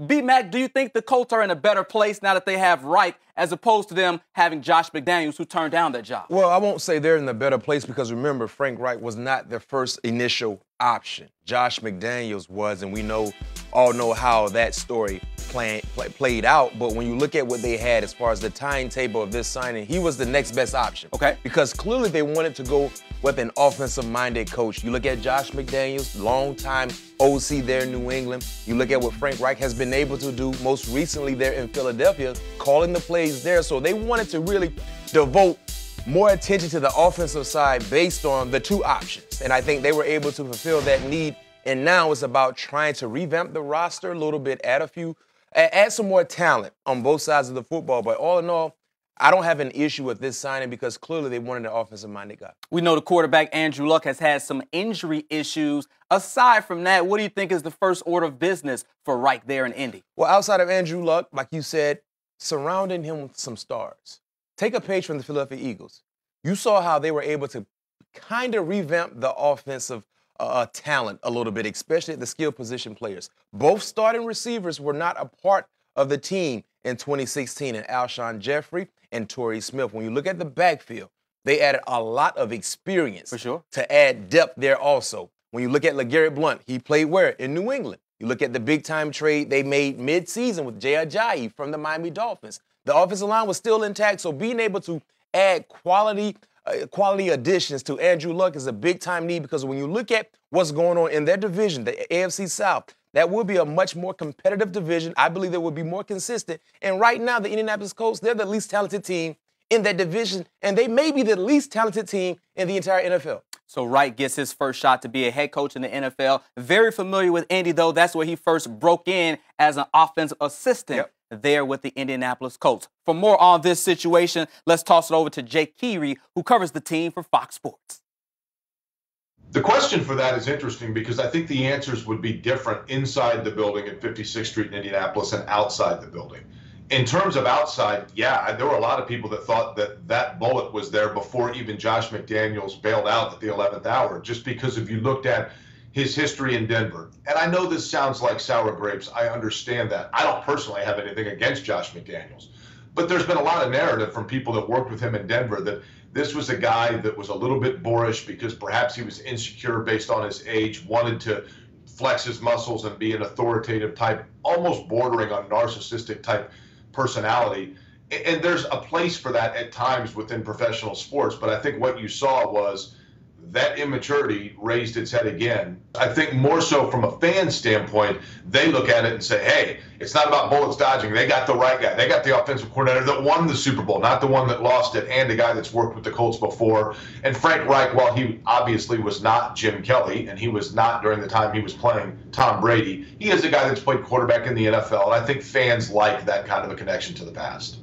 B-Mac, do you think the Colts are in a better place now that they have Reich as opposed to them having Josh McDaniels, who turned down that job? Well, I won't say they're in a better place because remember, Frank Reich was not their first initial option. Josh McDaniels was, and we all know how that story played out. But when you look at what they had as far as the timetable of this signing, he was the next best option. Okay. Because clearly they wanted to go with an offensive-minded coach. You look at Josh McDaniels, longtime OC there in New England. You look at what Frank Reich has been able to do most recently there in Philadelphia, calling the plays there. So they wanted to really devote more attention to the offensive side based on the two options. And I think they were able to fulfill that need. And now it's about trying to revamp the roster a little bit, add some more talent on both sides of the football. But all in all, I don't have an issue with this signing because clearly they wanted an offensive-minded guy. We know the quarterback, Andrew Luck, has had some injury issues. Aside from that, what do you think is the first order of business for Reich there in Indy? Well, outside of Andrew Luck, like you said, surrounding him with some stars. Take a page from the Philadelphia Eagles. You saw how they were able to kind of revamp the offensive talent a little bit, especially the skill position players. Both starting receivers were not a part of the team in 2016, and Alshon Jeffrey and Torrey Smith. When you look at the backfield, they added a lot of experience for sure to add depth there also. When you look at LeGarrette Blount, he played where? In New England. You look at the big-time trade they made mid-season with Jay Ajayi from the Miami Dolphins. The offensive line was still intact, so being able to add quality additions to Andrew Luck is a big-time need because when you look at what's going on in their division, the AFC South, that will be a much more competitive division. I believe that will be more consistent. And right now, the Indianapolis Colts, they're the least talented team in that division, and they may be the least talented team in the entire NFL. So Reich gets his first shot to be a head coach in the NFL. Very familiar with Indy, though. That's where he first broke in as an offensive assistant there with the Indianapolis Colts. For more on this situation, let's toss it over to Jake Keary, who covers the team for Fox Sports. The question for that is interesting because I think the answers would be different inside the building at 56th Street in Indianapolis and outside the building. In terms of outside, yeah, there were a lot of people that thought that that bullet was there before even Josh McDaniels bailed out at the 11th hour, just because if you looked at his history in Denver, and I know this sounds like sour grapes, I understand that. I don't personally have anything against Josh McDaniels, but there's been a lot of narrative from people that worked with him in Denver that this was a guy that was a little bit boorish because perhaps he was insecure based on his age, wanted to flex his muscles and be an authoritative type, almost bordering on narcissistic type personality. And there's a place for that at times within professional sports, but I think what you saw was that immaturity raised its head again. I think more so from a fan standpoint, they look at it and say, hey, it's not about bullets dodging. They got the right guy. They got the offensive coordinator that won the Super Bowl, not the one that lost it, and a guy that's worked with the Colts before. And Frank Reich, while he obviously was not Jim Kelly, and he was not during the time he was playing Tom Brady, he is a guy that's played quarterback in the NFL, and I think fans like that kind of a connection to the past.